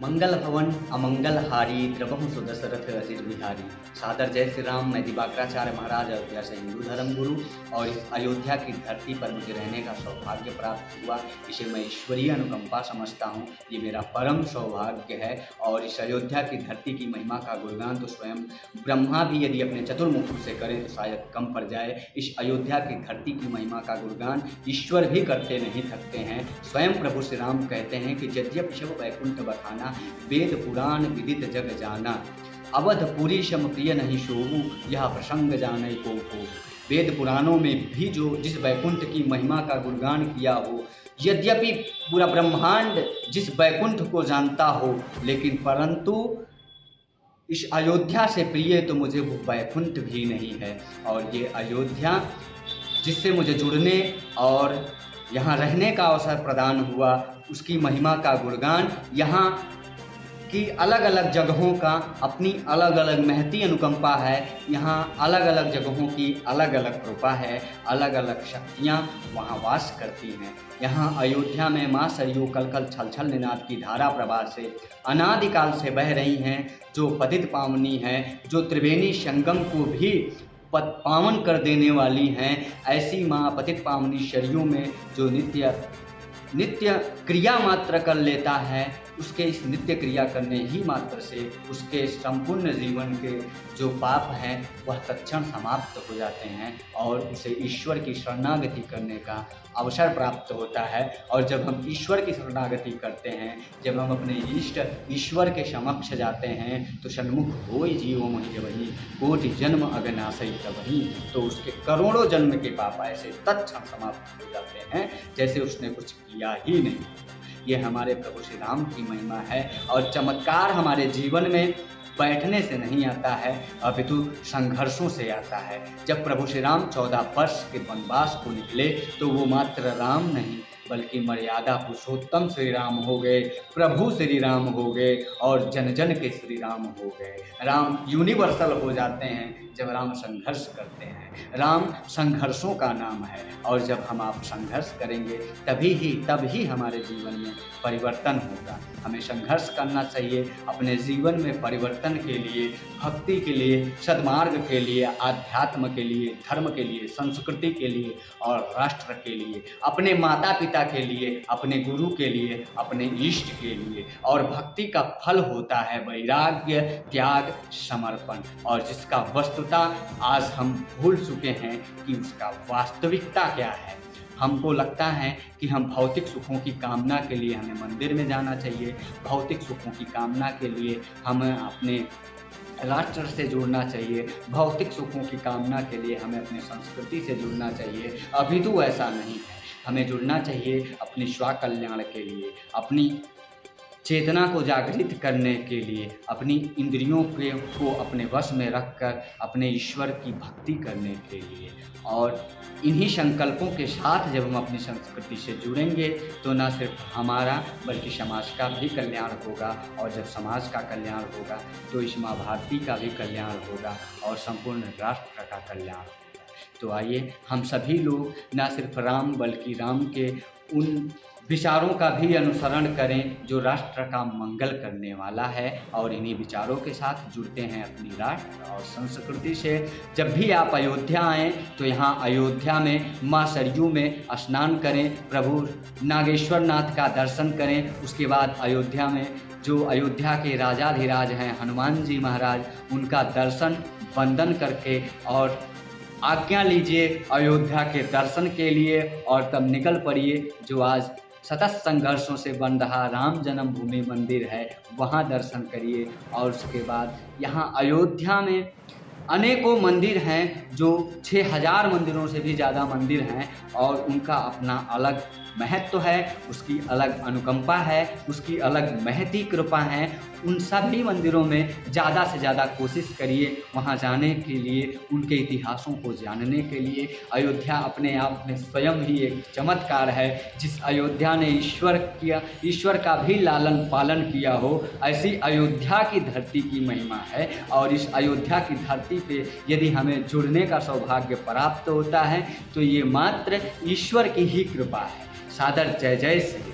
मंगल भवन अमंगल हारी द्रवहु सुदशरथ अजिर बिहारी। सादर जय श्री राम। मैं दिवाकराचार्य महाराज अयोध्या से हिंदू धर्म गुरु, और इस अयोध्या की धरती पर मुझे रहने का सौभाग्य प्राप्त हुआ। इसे मैं ईश्वरीय अनुकंपा समझता हूँ। ये मेरा परम सौभाग्य है। और इस अयोध्या की धरती की महिमा का गुणगान तो स्वयं ब्रह्मा भी यदि अपने चतुर्मुख से करें तो शायद कम पड़ जाए। इस अयोध्या की धरती की महिमा का गुणगान ईश्वर भी करते नहीं थकते हैं। स्वयं प्रभु श्री राम कहते हैं कि यद्यपि शव वैकुंठ बखाना, वेद पुराण विदित जग जाना, अवधपुरी सम प्रिय नहीं शोभू, यह प्रसंग जाने को। वेद पुराणों में भी जो जिस वैकुंठ की महिमा का गुणगान किया हो, यद्यपि पूरा ब्रह्मांड जिस वैकुंठ को जानता हो, लेकिन परंतु इस अयोध्या से प्रिय तो मुझे वो वैकुंठ भी नहीं है। और ये अयोध्या जिससे मुझे जुड़ने और यहाँ रहने का अवसर प्रदान हुआ, उसकी महिमा का गुणगान, यहाँ की अलग अलग जगहों का अपनी अलग अलग महती अनुकंपा है। यहाँ अलग अलग जगहों की अलग अलग कृपा है, अलग अलग शक्तियाँ वहाँ वास करती हैं। यहाँ अयोध्या में माँ सरयू कलकल छल छल निनाद की धारा प्रवाह से अनादिकाल से बह रही हैं, जो पतित पावनी हैं, जो त्रिवेणी संगम को भी पावन कर देने वाली हैं। ऐसी माँ पतित पावनी सरयू में जो नित्य क्रिया मात्र कर लेता है, उसके इस नित्य क्रिया करने ही मात्र से उसके संपूर्ण जीवन के जो पाप हैं वह तत्क्षण समाप्त हो जाते हैं, और उसे ईश्वर की शरणागति करने का अवसर प्राप्त होता है। और जब हम ईश्वर की शरणागति करते हैं, जब हम अपने इष्ट ईश्वर के समक्ष जाते हैं, तो सन्मुख होय जीवो महि वही, कोटि जन्म अगनासई तबही, तो उसके करोड़ों जन्म के पाप ऐसे तत्क्षण समाप्त हो जाते हैं जैसे उसने कुछ किया ही नहीं। ये हमारे प्रभु श्री राम की महिमा है। और चमत्कार हमारे जीवन में बैठने से नहीं आता है, अपितु संघर्षों से आता है। जब प्रभु श्री राम 14 वर्ष के वनवास को निकले, तो वो मात्र राम नहीं बल्कि मर्यादा पुरुषोत्तम श्री राम हो गए, प्रभु श्री राम हो गए, और जन जन के श्री राम हो गए। राम यूनिवर्सल हो जाते हैं जब राम संघर्ष करते हैं। राम संघर्षों का नाम है, और जब हम आप संघर्ष करेंगे तब ही हमारे जीवन में परिवर्तन होगा। हमें संघर्ष करना चाहिए अपने जीवन में परिवर्तन के लिए, भक्ति के लिए, सद्मार्ग के लिए, आध्यात्म के लिए, धर्म के लिए, संस्कृति के लिए और राष्ट्र के लिए, अपने माता पिता के लिए, अपने गुरु के लिए, अपने इष्ट के लिए। और भक्ति का फल होता है वैराग्य, त्याग, समर्पण, और जिसका वस्तुतः आज हम भूल चुके हैं कि उसका वास्तविकता क्या है। हमको लगता है कि हम भौतिक सुखों की कामना के लिए हमें मंदिर में जाना चाहिए, भौतिक सुखों की कामना के लिए हमें अपने राष्ट्र से जुड़ना चाहिए, भौतिक सुखों की कामना के लिए हमें अपनी संस्कृति से जुड़ना चाहिए। अभी तो ऐसा नहीं है। हमें जुड़ना चाहिए अपनी स्वकल्याण के लिए, अपनी चेतना को जागृत करने के लिए, अपनी इंद्रियों को अपने वश में रखकर अपने ईश्वर की भक्ति करने के लिए। और इन्हीं संकल्पों के साथ जब हम अपनी संस्कृति से जुड़ेंगे तो न सिर्फ हमारा बल्कि समाज का भी कल्याण होगा, और जब समाज का कल्याण होगा तो इस माँ भारती का भी कल्याण होगा और संपूर्ण राष्ट्र का कल्याण होगा। तो आइए हम सभी लोग न सिर्फ राम बल्कि राम के उन विचारों का भी अनुसरण करें जो राष्ट्र का मंगल करने वाला है, और इन्हीं विचारों के साथ जुड़ते हैं अपनी राष्ट्र और संस्कृति से। जब भी आप अयोध्या आएँ तो यहाँ अयोध्या में माँ सरयू में स्नान करें, प्रभु नागेश्वर नाथ का दर्शन करें। उसके बाद अयोध्या में जो अयोध्या के राजाधिराज हैं हनुमान जी महाराज, उनका दर्शन वंदन करके और आज्ञा लीजिए अयोध्या के दर्शन के लिए, और तब निकल पड़िए जो आज सतत संघर्षों से बन रहा राम जन्मभूमि मंदिर है, वहाँ दर्शन करिए। और उसके बाद यहाँ अयोध्या में अनेकों मंदिर हैं, जो 6000 मंदिरों से भी ज़्यादा मंदिर हैं, और उनका अपना अलग महत्व है, उसकी अलग अनुकंपा है, उसकी अलग महती कृपा है। उन सभी मंदिरों में ज़्यादा से ज़्यादा कोशिश करिए वहाँ जाने के लिए, उनके इतिहासों को जानने के लिए। अयोध्या अपने आप में स्वयं ही एक चमत्कार है। जिस अयोध्या ने ईश्वर का भी लालन पालन किया हो, ऐसी अयोध्या की धरती की महिमा है। और इस अयोध्या की धरती पे यदि हमें जुड़ने का सौभाग्य प्राप्त होता है तो ये मात्र ईश्वर की ही कृपा है। सादर जय जय श्री राम।